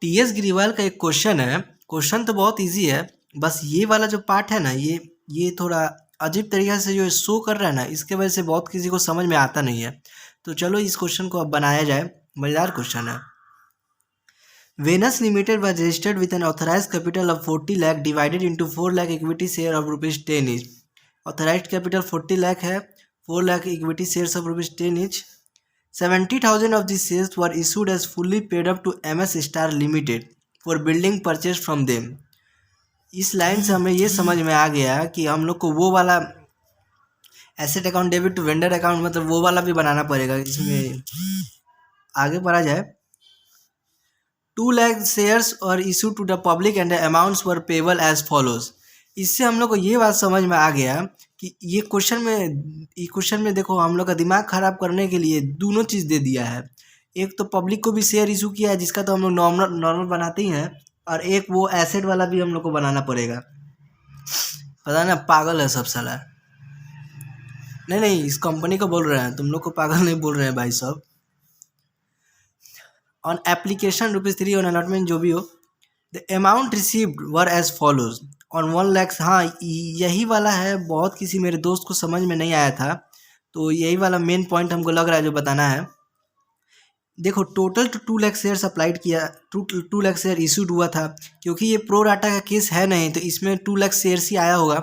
TS Grewal का एक question है। क्वेश्चन तो बहुत इजी है, बस ये वाला जो पार्ट है ना, ये थोड़ा अजीब तरीके से जो शो कर रहा है ना, इसके वजह से बहुत किसी को समझ में आता नहीं है। तो चलो इस क्वेश्चन को अब बनाया जाए। मज़ेदार क्वेश्चन है। Venus limited was registered with an authorized capital of 40 lakh divided into 4 lakh equity share of rupees 10 each. Authorized capital 40 lakh है, 4 lakh equity shares of rupees 10 each. 70,000 of these shares were issued as fully paid up to MS Star Limited for building purchased from them. इस line से हमें ये समझ में आ गया कि हम लोग को वो वाला asset account debit to vendor account मतलब वो वाला भी बनाना पड़ेगा। इसमें आगे बढ़ा जाए। 2 lakh शेयर्स और issue to the public and the amounts were payable as follows. इससे हम लोग को ये बात समझ में आ गया कि ये क्वेश्चन में देखो हम लोग का दिमाग खराब करने के लिए दोनों चीज़ दे दिया है। एक तो पब्लिक को भी शेयर इशू किया है जिसका तो हम लोग नॉर्मल बनाते ही हैं, और एक वो एसेट वाला भी हम लोग को बनाना पड़ेगा। पता ना, पागल है सब साला। नहीं, इस कंपनी को बोल रहे हैं, तुम लोग को पागल नहीं बोल रहे हैं भाई साहब। ऑन एप्लीकेशन ₹3 ऑन अलॉटमेंट जो भी हो, the amount received were as follows on 1 lakh. हाँ, यही वाला है, बहुत किसी मेरे दोस्त को समझ में नहीं आया था, तो यही वाला मेन पॉइंट हमको लग रहा है जो बताना है। देखो, टोटल तो 2 लाख शेयर अप्लाइड किया, 2 लाख शेयर इशूड हुआ था। क्योंकि ये प्रो डाटा का केस है नहीं, तो इसमें 2 लाख शेयर्स ही आया होगा।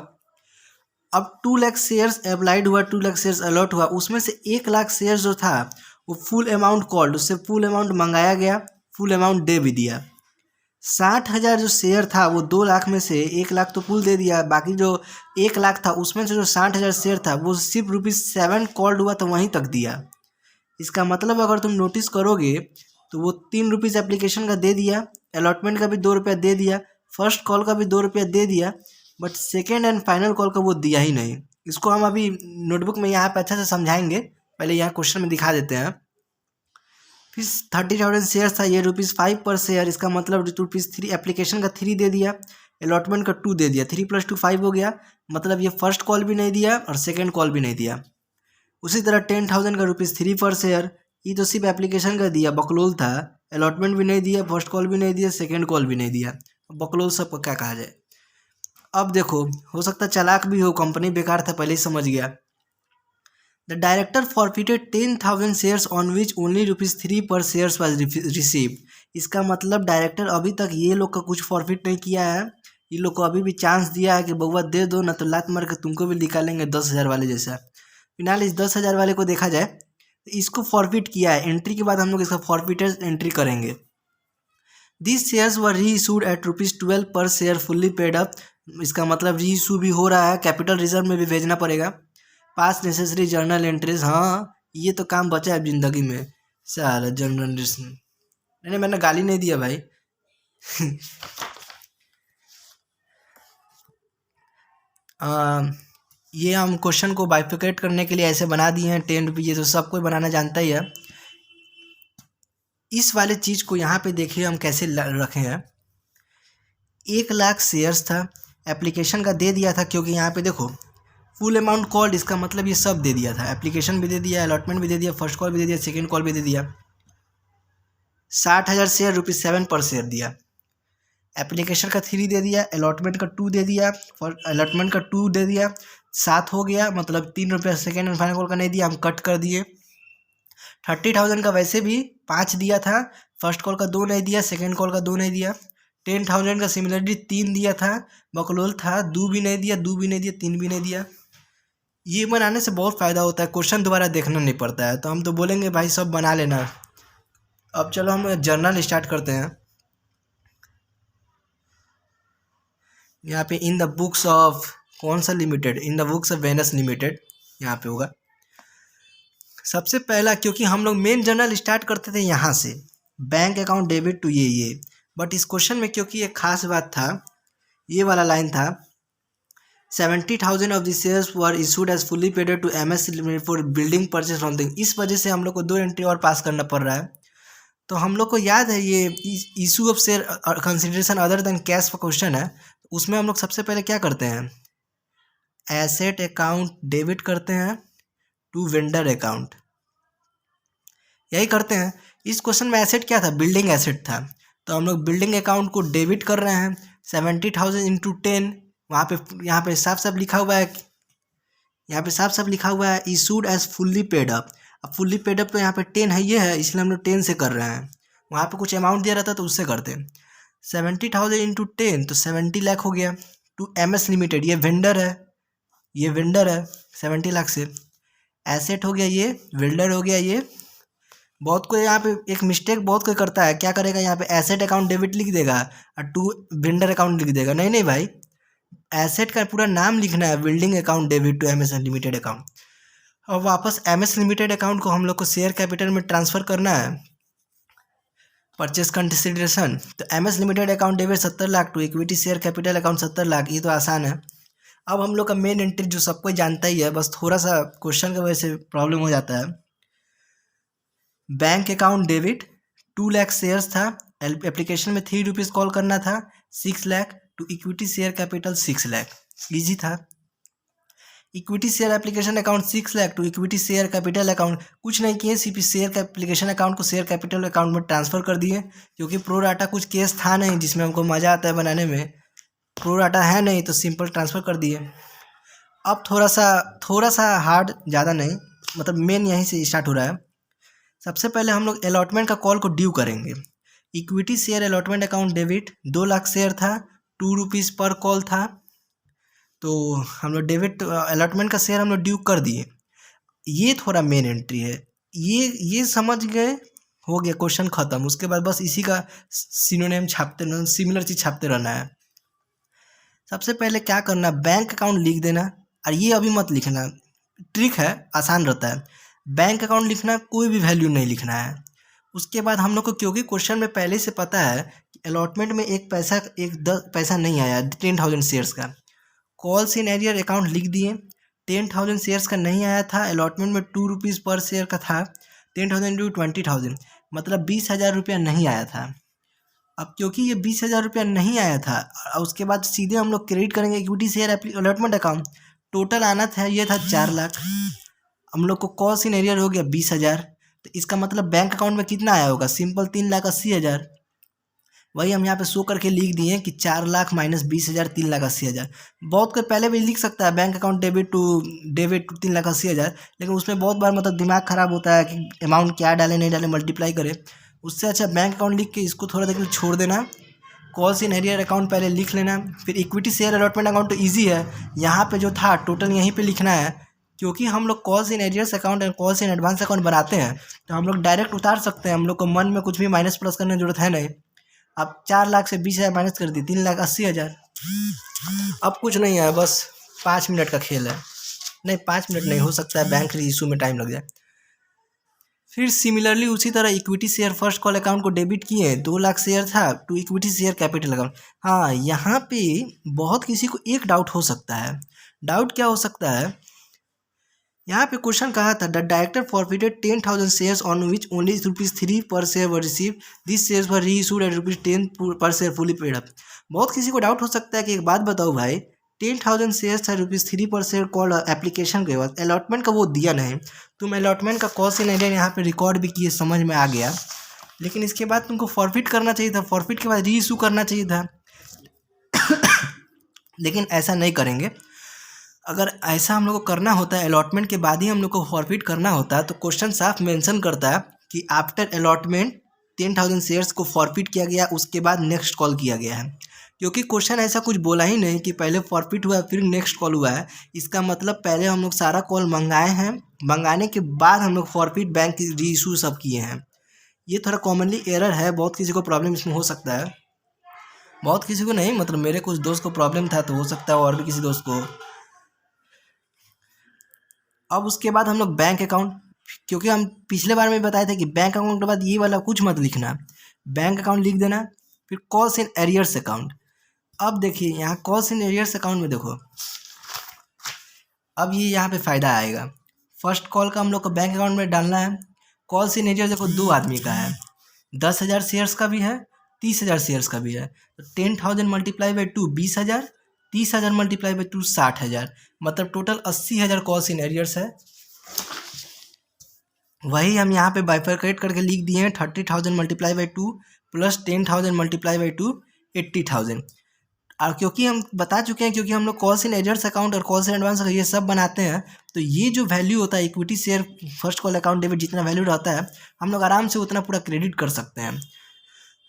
अब 2 लाख शेयर्स अप्लाइड हुआ, 2 लाख शेयर्स अलॉट हुआ, उसमें से 1 लाख शेयर्स जो था वो फुल अमाउंट कॉल्ड, उससे फुल अमाउंट मंगाया गया, फुल अमाउंट दे भी दिया। 60,000 जो शेयर था वो 2 लाख में से 1 लाख तो फुल दे दिया, बाकी जो 1 लाख था उसमें से जो 60,000 शेयर था वो सिर्फ ₹7 कॉल्ड हुआ तो वहीं तक दिया। इसका मतलब अगर तुम नोटिस करोगे तो वो ₹3 एप्लीकेशन का दे दिया, अलॉटमेंट का भी ₹2 दे दिया, फर्स्ट कॉल का भी ₹2 दे दिया, but second and final call का वो दिया ही नहीं। इसको हम अभी नोटबुक में यहाँ पे अच्छा से समझाएंगे, पहले यहाँ क्वेश्चन में दिखा देते हैं। फिर 30,000 शेयर था, ये ₹5 पर शेयर, इसका मतलब ₹3 एप्लीकेशन का 3 दे दिया, अलॉटमेंट का 2 दे दिया, 3 + 2 5 हो गया। मतलब ये फर्स्ट कॉल भी नहीं दिया और सेकेंड कॉल भी नहीं दिया। उसी तरह 10,000 का ₹3 पर शेयर, ये तो सिर्फ एप्लीकेशन का दिया, बकलोल था, अलॉटमेंट भी नहीं दिया, फर्स्ट कॉल भी नहीं दिया, सेकेंड कॉल भी नहीं दिया। बकलोल सबको क्या कहा जाए। अब देखो, हो सकता चालाक भी हो, कंपनी बेकार था पहले ही समझ गया। The director forfeited 10,000 shares on which only ₹3 पर शेयर्स वाज रिसीव्ड। इसका मतलब डायरेक्टर अभी तक ये लोग का कुछ फॉरफिट नहीं किया है, ये लोग को अभी भी चांस दिया है कि बउआ दे दो ना तो लात मार के तुमको भी निकालेंगे 10,000 वाले जैसा। फिलहाल इस 10,000 वाले को देखा जाए तो इसको फॉरफिट किया है। एंट्री के बाद हम लोग इसका फॉरफिटर एंट्री करेंगे। दिस शेयर्स वर री इशूड एट ₹12 पर शेयर फुल्ली पेड अप। इसका मतलब री इशू भी हो रहा है, कैपिटल रिजर्व में भी भेजना पड़ेगा। पास नेसेसरी जर्नल एंट्रीज, हाँ ये तो काम बचा है ज़िंदगी में। साला जर्नल नहीं, मैंने गाली नहीं दिया भाई। ये हम क्वेश्चन को बाइफिकेट करने के लिए ऐसे बना दिए हैं। ₹10 ये तो सब कोई बनाना जानता ही है। इस वाले चीज़ को यहाँ पे देखिए हम कैसे रखे हैं। 1 लाख शेयर्स था, एप्लीकेशन का दे दिया था, क्योंकि यहाँ पे देखो फुल अमाउंट कॉल्ड, इसका मतलब ये सब दे दिया था, एप्लीकेशन भी दे दिया, अलॉटमेंट भी दे दिया, फर्स्ट कॉल भी दे दिया, सेकेंड कॉल भी दे दिया। 60,000 शेयर ₹7 पर शेयर दिया, एप्लीकेशन का 3 दे दिया, अलॉटमेंट का 2 दे दिया, अलॉटमेंट का 2 दे दिया, 7 हो गया। मतलब ₹3 सेकेंड एंड फाइनल कॉल का नहीं दिया, हम कट कर दिए। 30,000 का वैसे भी 5 दिया था, फर्स्ट कॉल का 2 नहीं दिया, सेकेंड कॉल का 2 नहीं दिया। 10,000 का सिमिलरली 3 दिया था, बकलोल था, 2 भी नहीं दिया, 2 भी नहीं दिया, 3 भी नहीं दिया। ये बनाने से बहुत फ़ायदा होता है, क्वेश्चन दोबारा देखना नहीं पड़ता है, तो हम तो बोलेंगे भाई सब बना लेना। अब चलो हम जर्नल स्टार्ट करते हैं। यहाँ पे इन द बुक्स ऑफ कौन सा limited, in the books of Venus limited यहाँ पे होगा। सबसे पहला, क्योंकि हम लोग मेन जर्नल स्टार्ट करते थे यहाँ से, बैंक अकाउंट डेबिट टू ये बट इस क्वेश्चन में क्योंकि एक खास बात था, ये वाला लाइन था 70,000 of the shares were issued as fully paid to MS limited for building purchase something. इस वजह से हम लोग को 2 एंट्री और पास करना पड़ रहा है। तो हम लोग को याद है ये issue of share consideration other than cash का क्वेश्चन है, उसमें हम लोग सबसे पहले क्या करते हैं, एसेट अकाउंट डेबिट करते हैं टू वेंडर अकाउंट, यही करते हैं। इस क्वेश्चन में एसेट क्या था, बिल्डिंग एसेट था, तो हम लोग बिल्डिंग अकाउंट को डेबिट कर रहे हैं 70,000 इंटू 10। यहाँ पे साफ साफ लिखा हुआ है, यहाँ पे साफ साफ लिखा हुआ है issued as fully paid up. अब फुल्ली पेड अप तो यहाँ पे 10 है, ये है, इसलिए हम लोग 10 से कर रहे हैं। वहाँ पे कुछ अमाउंट दिया रहता तो उससे करते। 70,000 इंटू 10 तो 70 लाख हो गया। टू MS लिमिटेड, ये वेंडर है, ये वेंडर है 70 लाख से। एसेट हो गया, ये वेल्डर हो गया। ये बहुत कोई यहाँ पे एक मिस्टेक बहुत कोई करता है, क्या करेगा यहाँ पे एसेट अकाउंट डेबिट लिख देगा और टू वेंडर अकाउंट लिख देगा। नहीं नहीं भाई, एसेट का पूरा नाम लिखना है, building account debit to MS limited account. और वापस MS लिमिटेड अकाउंट को हम लोग को शेयर कैपिटल में ट्रांसफ़र करना है, परचेस कंसिडरेशन। तो MS limited account debit 70 lakh to equity share capital account 70 lakh. ये तो आसान है। अब हम लोग का मेन एंट्री जो सबको जानता ही है, बस थोड़ा सा क्वेश्चन की वजह से प्रॉब्लम हो जाता है। Bank account debit 2 lakh shares था, एप्लीकेशन में 3 रुपीज़ कॉल करना था। 6 lakh to equity share capital 6 lakh, easy था। Equity share application account 6 lakh to equity share capital account, कुछ नहीं किए, सिर्फ शेयर का एप्लीकेशन अकाउंट को शेयर कैपिटल अकाउंट में ट्रांसफ़र कर दिए, क्योंकि प्रो राटा कुछ केस था नहीं जिसमें हमको मज़ा आता है बनाने में। प्रो राटा है नहीं तो सिंपल ट्रांसफ़र कर दिए। अब थोड़ा सा हार्ड, ज़्यादा नहीं, मतलब मेन यहीं से स्टार्ट हो रहा है। सबसे पहले हम लोग अलॉटमेंट का कॉल को ड्यू करेंगे। Equity share allotment account debit 2 lakh share था, 2 रुपीज़ पर कॉल था, तो हम लोग डेबिट अलॉटमेंट का शेयर हम लोग ड्यू कर दिए। ये थोड़ा मेन एंट्री है, ये समझ गए, हो गया, क्वेश्चन ख़त्म। उसके बाद बस इसी का सिनोनिम छापते रहना, सिमिलर चीज़ छापते रहना है। सबसे पहले क्या करना, बैंक अकाउंट लिख देना, और ये अभी मत लिखना, ट्रिक है, आसान रहता है। बैंक अकाउंट लिखना, कोई भी वैल्यू नहीं लिखना है। उसके बाद हम लोग को, क्योंकि क्वेश्चन में पहले से पता है कि अलॉटमेंट में एक 10 पैसा नहीं आया 10,000 शेयर्स का, कॉल्स इन एरियर अकाउंट लिख दिए। 10,000 शेयर्स का नहीं आया था, अलॉटमेंट में 2 रुपीज़ पर शेयर का था। 10,000 टू 20,000 मतलब 20,000 रुपया नहीं आया था। अब क्योंकि ये 20,000 रुपया नहीं आया था, और उसके बाद सीधे हम लोग क्रेडिट करेंगे equity share allotment account. Total आना था, ये था 4 लाख, हम लोग को कॉल्स इन एरियर हो गया 20,000, तो इसका मतलब बैंक अकाउंट में कितना आया होगा, सिंपल 3,80,000। वही हम यहाँ पे शो करके लिख दिए कि 4 लाख माइनस 20,000 3,80,000। बहुत कोई पहले भी लिख सकता है बैंक अकाउंट डेबिट टू 3,80,000, लेकिन उसमें बहुत बार मतलब दिमाग ख़राब होता है कि अमाउंट क्या डाले नहीं डाले, मल्टीप्लाई करे। उससे अच्छा बैंक अकाउंट लिख के इसको थोड़ा देर छोड़ देना, कॉल्स इन एरियर अकाउंट पहले लिख लेना, फिर इक्विटी शेयर अलॉटमेंट अकाउंट तो ईजी है, यहाँ पे जो था टोटल यहीं पे लिखना है। क्योंकि हम लोग calls in arrears account and calls in advance account बनाते हैं, तो हम लोग डायरेक्ट उतार सकते हैं, हम लोग को मन में कुछ भी माइनस प्लस करने की जरूरत है नहीं। अब 4 लाख से 20,000 माइनस कर दी, 3,80,000। अब कुछ नहीं है, बस 5 मिनट का खेल है, नहीं 5 मिनट नहीं, हो सकता है बैंक इशू में टाइम लग जाए। फिर सिमिलरली उसी तरह equity share first call account को डेबिट किए, 2 लाख शेयर था to equity share capital account. हाँ, यहाँ पे बहुत किसी को एक डाउट हो सकता है। डाउट क्या हो सकता है, यहाँ पे क्वेश्चन कहा था the director forfeited 10,000 shares on which only ₹3 per share were receive, this shares were reissued at ₹10 per share fully paid up. बहुत किसी को डाउट हो सकता है कि एक बात बताओ भाई, 10,000 शेयर्स था ₹3 पर शेयर कॉल एप्लीकेशन के बाद, अलॉटमेंट का वो दिया नहीं, तुम अलॉटमेंट का कॉस्ट इन एरियर यहाँ पे रिकॉर्ड भी किए, समझ में आ गया, लेकिन इसके बाद तुमको फॉरफिट करना चाहिए था, फॉरफिट के बाद रीइशू करना चाहिए था। लेकिन ऐसा नहीं करेंगे। अगर ऐसा हम लोग को करना होता है, अलॉटमेंट के बाद ही हम लोग को फॉरफिट करना होता है, तो क्वेश्चन साफ मेंशन करता है कि आफ्टर अलॉटमेंट 10,000 शेयर्स को फॉरफिट किया गया, उसके बाद नेक्स्ट कॉल किया गया है। क्योंकि क्वेश्चन ऐसा कुछ बोला ही नहीं कि पहले फॉरफिट हुआ फिर नेक्स्ट कॉल हुआ है। इसका मतलब पहले हम लोग सारा कॉल मंगाए हैं, मंगाने के बाद हम लोग फॉरफिट बैंक री इशू सब किए हैं। ये थोड़ा कॉमनली एरर है, बहुत किसी को प्रॉब्लम इसमें हो सकता है, बहुत किसी को नहीं, मतलब मेरे कुछ दोस्त को प्रॉब्लम था, तो हो सकता है और भी किसी दोस्त को। अब उसके बाद हम लोग बैंक अकाउंट, क्योंकि हम पिछले बार में बताए थे कि बैंक अकाउंट के बाद ये वाला कुछ मत लिखना, बैंक अकाउंट लिख देना, फिर कॉल्स इन एरियर्स अकाउंट। अब देखिए यहाँ कॉल्स इन एरियर्स अकाउंट में देखो, अब ये यहाँ पे फ़ायदा आएगा। फर्स्ट कॉल का हम लोग को बैंक अकाउंट में डालना है। कॉल्स इन एरियर्स देखो 2 आदमी का है, 10,000 शेयर्स का भी है, 30,000 शेयर्स का भी है, तो 10,000 मल्टीप्लाई बाई 2 20,000, 30,000 मल्टीप्लाई बाई 2 60,000, मतलब टोटल 80,000 कॉल्स इन एरियर्स है। वही हम यहाँ पे बाइफरकेट करके लिख दिए हैं, 30,000 multiply by 2 plus 10,000 multiply by 2 80,000। और क्योंकि हम बता चुके हैं, क्योंकि हम लोग कॉल्स इन एरियर्स अकाउंट और कॉल्स इन एडवांस ये सब बनाते हैं, तो ये जो वैल्यू होता है equity share first call account debit जितना वैल्यू रहता है हम लोग आराम से उतना पूरा क्रेडिट कर सकते हैं।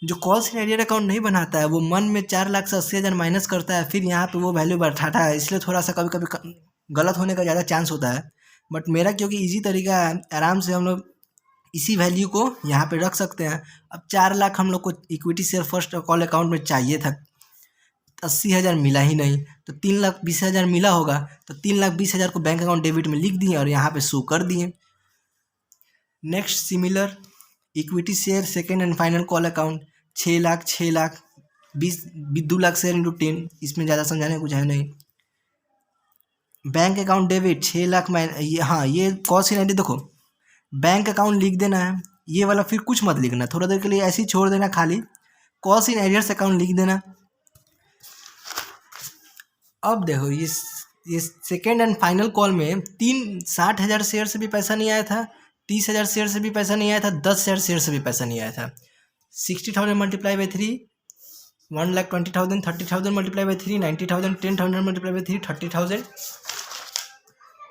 जो कॉल्स इन एरियर अकाउंट नहीं बनाता है वो मन में 4,80,000 माइनस करता है, फिर यहाँ पे वो वैल्यू बढ़ाता है, इसलिए थोड़ा सा कभी कभी गलत होने का ज़्यादा चांस होता है। बट मेरा क्योंकि इजी तरीका है, आराम से हम लोग इसी वैल्यू को यहाँ पे रख सकते हैं। अब 4 लाख हम लोग को equity share first call account में चाहिए था, 80,000 मिला ही नहीं, तो 3,20,000 मिला होगा, तो 3,20,000 को बैंक अकाउंट डेबिट में लिख दिए और यहाँ पे शो कर दिए। Next similar equity share second and final call account 6 lakh 6 lakh 2 lakh share into 10, इसमें ज़्यादा समझाने कुछ है नहीं। बैंक अकाउंट डेबिट 6 लाख हाँ ये कॉस्ट इन देखो बैंक अकाउंट लिख देना है, ये वाला फिर कुछ मत लिखना, थोड़ा देर के लिए ऐसे ही छोड़ देना, खाली कॉस्ट इन एरियर्स अकाउंट लिख देना। अब देखो ये सेकेंड एंड फाइनल कॉल में 60,000 शेयर से भी पैसा नहीं आया था, 30,000 शेयर से भी पैसा नहीं आया था, 10,000 शेयर से भी पैसा नहीं आया था। 60,000 multiply by 3 1,20,000, 30,000 multiply by 3 90,000, 10,000 multiply by 3 30,000,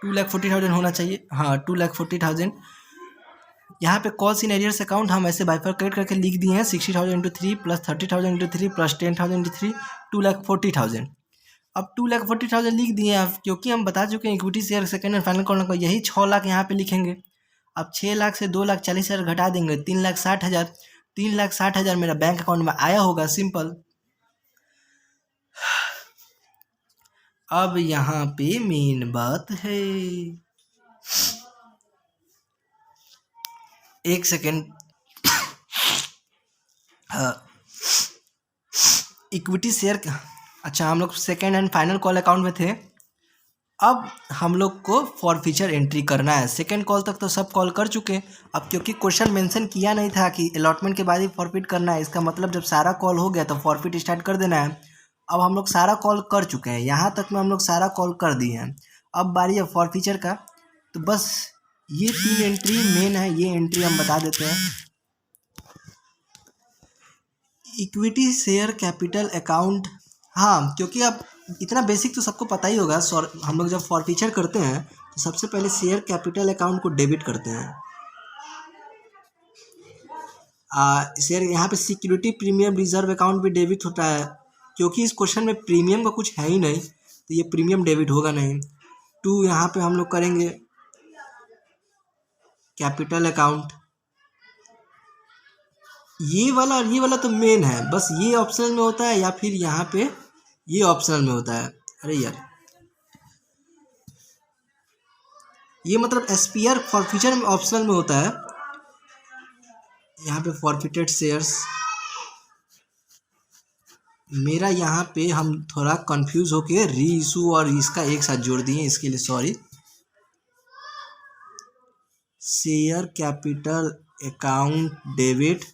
2,40,000 होना चाहिए, हाँ 2,40,000। यहाँ पे कॉल्स इन एरियर्स अकाउंट हम ऐसे बाइफरकेट करके लिख दिए हैं, 60,000 into 3 plus 30,000 into 3 plus 10,000 into 3 2,40,000। अब 2,40,000 लिख दिए हैं, क्योंकि हम बता चुके हैं equity share second and final call को यही 6 लाख यहाँ पे लिखेंगे। अब 6 लाख से 2,40,000 घटा देंगे, 3,60,000, 3,60,000 मेरा बैंक अकाउंट में आया होगा, सिंपल। अब यहाँ पे मेन बात है, एक सेकेंड, इक्विटी शेयर, अच्छा हम लोग second and final call account में थे। अब हम लोग को फॉरफीचर एंट्री करना है। सेकेंड कॉल तक तो सब कॉल कर चुके, अब क्योंकि क्वेश्चन मेंशन किया नहीं था कि अलॉटमेंट के बाद ही फॉरफिट करना है, इसका मतलब जब सारा कॉल हो गया तो फॉरफिट स्टार्ट कर देना है। अब हम लोग सारा कॉल कर चुके हैं, यहाँ तक में हम लोग सारा कॉल कर दिए हैं। अब बारी है फॉरफीचर का, तो बस ये 3 एंट्री मेन है, ये एंट्री हम बता देते हैं। इक्विटी शेयर कैपिटल अकाउंट, हाँ क्योंकि अब इतना बेसिक तो सबको पता ही होगा। हम लोग जब फॉरफीचर करते हैं तो सबसे पहले शेयर कैपिटल अकाउंट को डेबिट करते हैं। शेयर यहाँ पे सिक्योरिटी प्रीमियम रिजर्व अकाउंट भी डेबिट होता है, क्योंकि इस क्वेश्चन में प्रीमियम का कुछ है ही नहीं, तो ये प्रीमियम डेबिट होगा नहीं। 2 यहाँ पे हम लोग करेंगे कैपिटल अकाउंट, ये वाला और ये वाला तो मेन है, बस ये ऑप्शनल में होता है या फिर यहाँ पे ये ऑप्शनल में होता है। अरे यार ये मतलब एसपीआर फॉरफीचर में ऑप्शनल में होता है। यहाँ पे फॉरफिटेड शेयर्स, मेरा यहाँ पे हम थोड़ा कंफ्यूज होके री इशू और इसका एक साथ जोड़ दिए, इसके लिए sorry. Share capital account debit,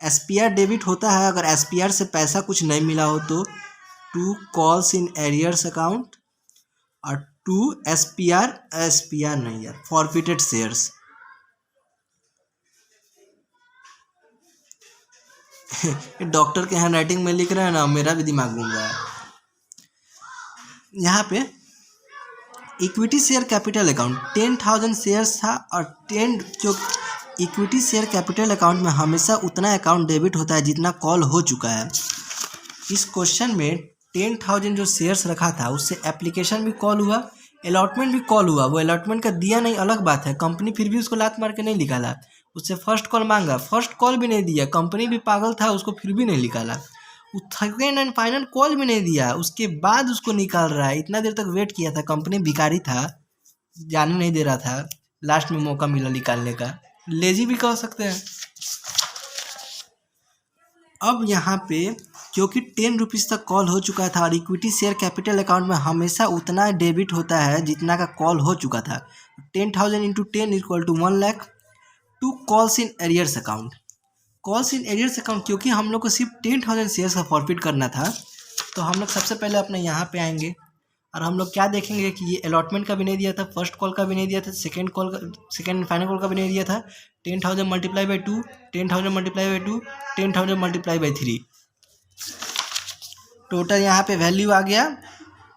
SPR debit होता है अगर एसपीआर से पैसा कुछ नहीं मिला हो तो। 2 कॉल्स इन एरियर्स अकाउंट और 2 एसपीआर नहीं यार, फॉरफिटेड शेयर्स। डॉक्टर के हैंड राइटिंग में लिख रहे हैं ना, मेरा भी दिमाग घूम रहा है। यहाँ पे equity share capital account 10,000 shares था और 10 जो इक्विटी शेयर कैपिटल अकाउंट में हमेशा उतना अकाउंट डेबिट होता है जितना कॉल हो चुका है। इस क्वेश्चन में 10,000 जो शेयर्स रखा था उससे एप्लीकेशन भी कॉल हुआ, अलॉटमेंट भी कॉल हुआ। वो अलॉटमेंट का दिया नहीं अलग बात है, कंपनी फिर भी उसको लात मार के नहीं निकाला। उससे फर्स्ट कॉल मांगा, फर्स्ट कॉल भी नहीं दिया, कंपनी भी पागल था, उसको फिर भी नहीं निकाला। वो सेकेंड एंड फाइनल कॉल भी नहीं दिया, उसके बाद उसको निकाल रहा है। इतना देर तक वेट किया था, कंपनी भिखारी था, जाने नहीं दे रहा था, लास्ट में मौका मिला निकालने का, लेजी भी कह सकते हैं। अब यहाँ पे क्योंकि 10 रुपीज़ तक कॉल हो चुका था और इक्विटी शेयर कैपिटल अकाउंट में हमेशा उतना डेबिट होता है जितना का कॉल हो चुका था। 10,000 into 10 equal to 1 lakh. 2 calls in arrears account, calls in arrears account क्योंकि हम लोग को सिर्फ 10,000 शेयर्स का फॉरफिट करना था, तो हम लोग सबसे पहले अपने यहाँ पे आएंगे और हम लोग क्या देखेंगे कि ये अलॉटमेंट का भी नहीं दिया था, फर्स्ट कॉल का भी नहीं दिया था, सेकेंड फाइनल कॉल का भी नहीं दिया था। 10,000 multiply by 2, 10,000 multiply by 2, 10,000 multiply by 3, total यहाँ पे वैल्यू आ गया,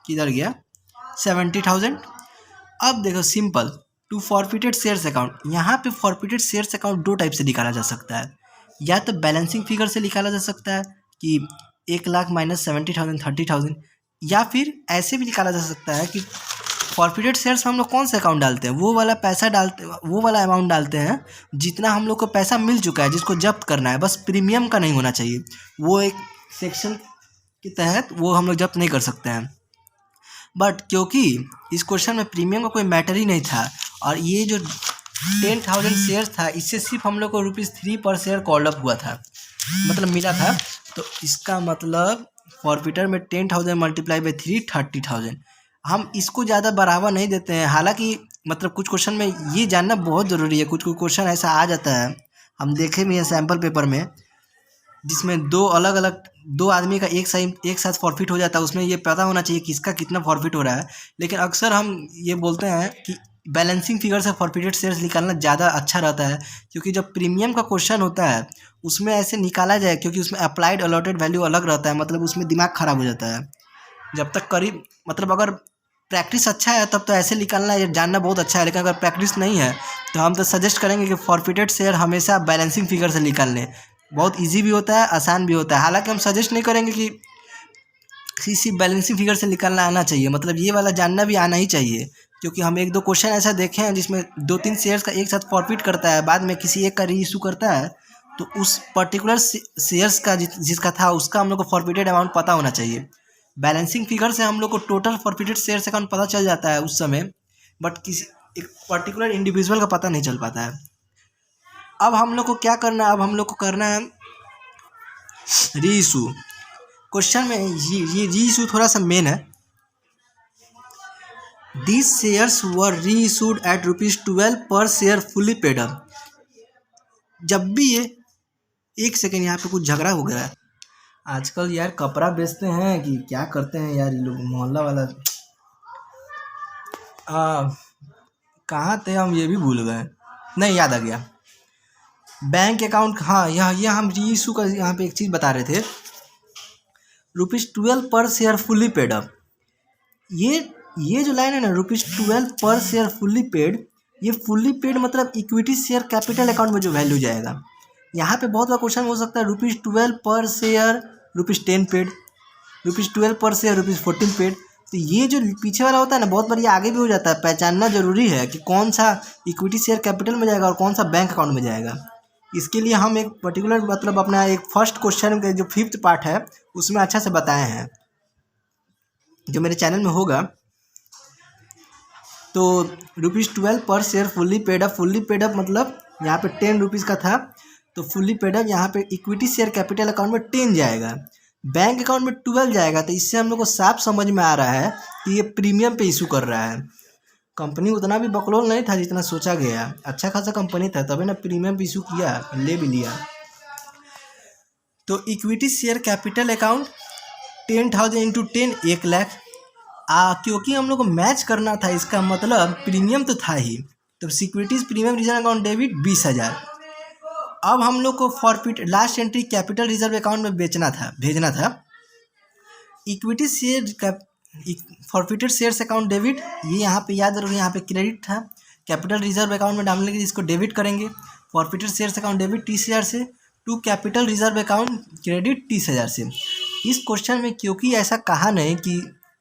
किधर गया, 70,000। अब देखो simple, to forfeited shares account, यहाँ पे फॉरफिटेड शेयर्स अकाउंट दो टाइप से निकाला जा सकता है। या तो बैलेंसिंग फिगर से निकाला जा सकता है कि 1,00,000 माइनस 70,000 30,000, या फिर ऐसे भी निकाला जा सकता है कि फॉरफिटेड शेयर्स में हम लोग कौन सा अकाउंट डालते हैं, वो वाला पैसा डालते, वो वाला अमाउंट डालते हैं जितना हम लोग को पैसा मिल चुका है, जिसको जब्त करना है, बस प्रीमियम का नहीं होना चाहिए। वो एक सेक्शन के तहत वो हम लोग जब्त नहीं कर सकते हैं। बट क्योंकि इस क्वेश्चन में प्रीमियम का कोई मैटर ही नहीं था, और ये जो 10,000 शेयर था, इससे सिर्फ हम लोग को ₹3 पर शेयर कॉल्ड अप हुआ था, मतलब मिला था। तो इसका मतलब फॉरफिटर में 10,000 मल्टीप्लाई बाई 3 30,000। हम इसको ज़्यादा बढ़ावा नहीं देते हैं, हालांकि मतलब कुछ क्वेश्चन में ये जानना बहुत ज़रूरी है। कुछ क्वेश्चन ऐसा आ जाता है, हम देखे भी हैं सैम्पल पेपर में, जिसमें दो आदमी का एक साथ फॉरफिट हो जाता है। उसमें ये पता होना चाहिए किसका कितना फॉरफिट हो रहा है। लेकिन अक्सर हम ये बोलते हैं कि बैलेंसिंग फिगर से फॉरफिटेड शेयर्स निकालना ज़्यादा अच्छा रहता है, क्योंकि जब प्रीमियम का क्वेश्चन होता है उसमें ऐसे निकाला जाए, क्योंकि उसमें अप्लाइड अलॉटेड वैल्यू अलग रहता है, मतलब उसमें दिमाग ख़राब हो जाता है। जब तक करीब मतलब अगर प्रैक्टिस अच्छा है तब तो ऐसे निकालना या जानना बहुत अच्छा है, लेकिन अगर प्रैक्टिस नहीं है तो हम तो सजेस्ट करेंगे कि फॉरफिटेड शेयर हमेशा बैलेंसिंग फिगर से निकाल लें। बहुत इजी भी होता है, आसान भी होता है। हालांकि हम सजेस्ट नहीं करेंगे कि किसी बैलेंसिंग फिगर से निकालना आना चाहिए, मतलब ये वाला जानना भी आना ही चाहिए, क्योंकि हम 1-2 क्वेश्चन ऐसा देखे हैं जिसमें 2-3 शेयर्स का एक साथ फॉरफिट करता है, बाद में किसी एक का री इशू करता है, तो उस पर्टिकुलर शेयर्स का जिसका था उसका हम लोग को फॉरफिटेड अमाउंट पता होना चाहिए। बैलेंसिंग फिगर से हम लोग को टोटल फॉरफिटेड शेयर्स अकाउंट पता चल जाता है उस समय, बट किसी एक पर्टिकुलर इंडिविजुअल का पता नहीं चल पाता है। अब हम लोग को क्या करना है, अब हम लोग को करना है री इशू। क्वेश्चन में ये री इशू थोड़ा सा मेन है। These shares were reissued at ₹12 पर शेयर फुली पेड अप। जब भी ये, एक सेकेंड, यहाँ पे कुछ झगड़ा हो गया है। आजकल यार कपड़ा बेचते हैं कि क्या करते हैं यार ये लोग, मोहल्ला वाला। कहाँ थे हम, ये भी भूल गए, नहीं याद आ गया। बैंक अकाउंट, हाँ यह हम री इशू का यहाँ पे एक चीज़ बता रहे थे। ₹12 पर शेयर फुली पेड अप, ये जो लाइन है ना, ₹12 पर शेयर फुल्ली पेड, ये फुल्ली पेड मतलब इक्विटी शेयर कैपिटल अकाउंट में जो वैल्यू जाएगा। यहाँ पे बहुत बड़ा क्वेश्चन हो सकता है, ₹12 पर शेयर ₹10 पेड, ₹12 पर शेयर ₹14 पेड। तो ये जो पीछे वाला होता है ना, बहुत बार ये आगे भी हो जाता है। पहचानना जरूरी है कि कौन सा इक्विटी शेयर कैपिटल में जाएगा और कौन सा बैंक अकाउंट में जाएगा। इसके लिए हम एक पर्टिकुलर मतलब अपना एक फर्स्ट क्वेश्चन के जो 5th पार्ट है उसमें अच्छा से बताए हैं, जो मेरे चैनल में होगा। तो ₹12 पर शेयर फुल्ली पेड अप मतलब यहाँ पे ₹10 का था, तो फुल्ली पेड अप यहाँ पे इक्विटी शेयर कैपिटल अकाउंट में 10 जाएगा, बैंक अकाउंट में 12 जाएगा। तो इससे हम लोग को साफ समझ में आ रहा है कि ये प्रीमियम पे इशू कर रहा है। कंपनी उतना भी बकलोल नहीं था जितना सोचा गया, अच्छा खासा कंपनी था, तभी ना प्रीमियम पे इशू किया, ले भी लिया। तो equity share capital account 10,000 into 10 1,00,000। क्योंकि हम लोग को मैच करना था, इसका मतलब प्रीमियम तो था ही, तो securities premium reserve account debit 20,000। अब हम लोग को forfeit last entry capital reserve account में भेजना था। Equity share forfeited shares account debit, ये यहाँ पे याद रखो, यहाँ पे क्रेडिट था, कैपिटल रिजर्व अकाउंट में डालने के लिए इसको डेबिट करेंगे। फॉरफिटेड शेयर्स अकाउंट डेबिट 30,000 से to capital reserve account credit 30,000 से। इस क्वेश्चन में क्योंकि ऐसा कहा नहीं कि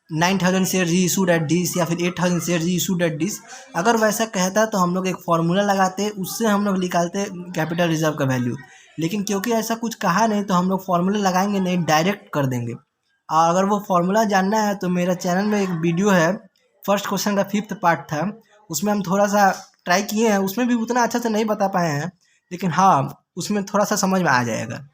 9,000 शेयर री इशूड एट दिस या फिर 8,000 शेयर री इशूड एट दिस, अगर वैसा कहता तो हम लोग एक फार्मूला लगाते, उससे हम लोग निकालते कैपिटल रिजर्व का वैल्यू। लेकिन क्योंकि ऐसा कुछ कहा नहीं तो हम लोग फार्मूला लगाएंगे नहीं, डायरेक्ट कर देंगे। और अगर वो फार्मूला जानना है तो मेरा चैनल में एक वीडियो है, फर्स्ट क्वेश्चन का 5th पार्ट था, उसमें हम थोड़ा सा ट्राई किए हैं, उसमें भी उतना अच्छा से नहीं बता पाए हैं, लेकिन हाँ उसमें थोड़ा सा समझ में आ जाएगा।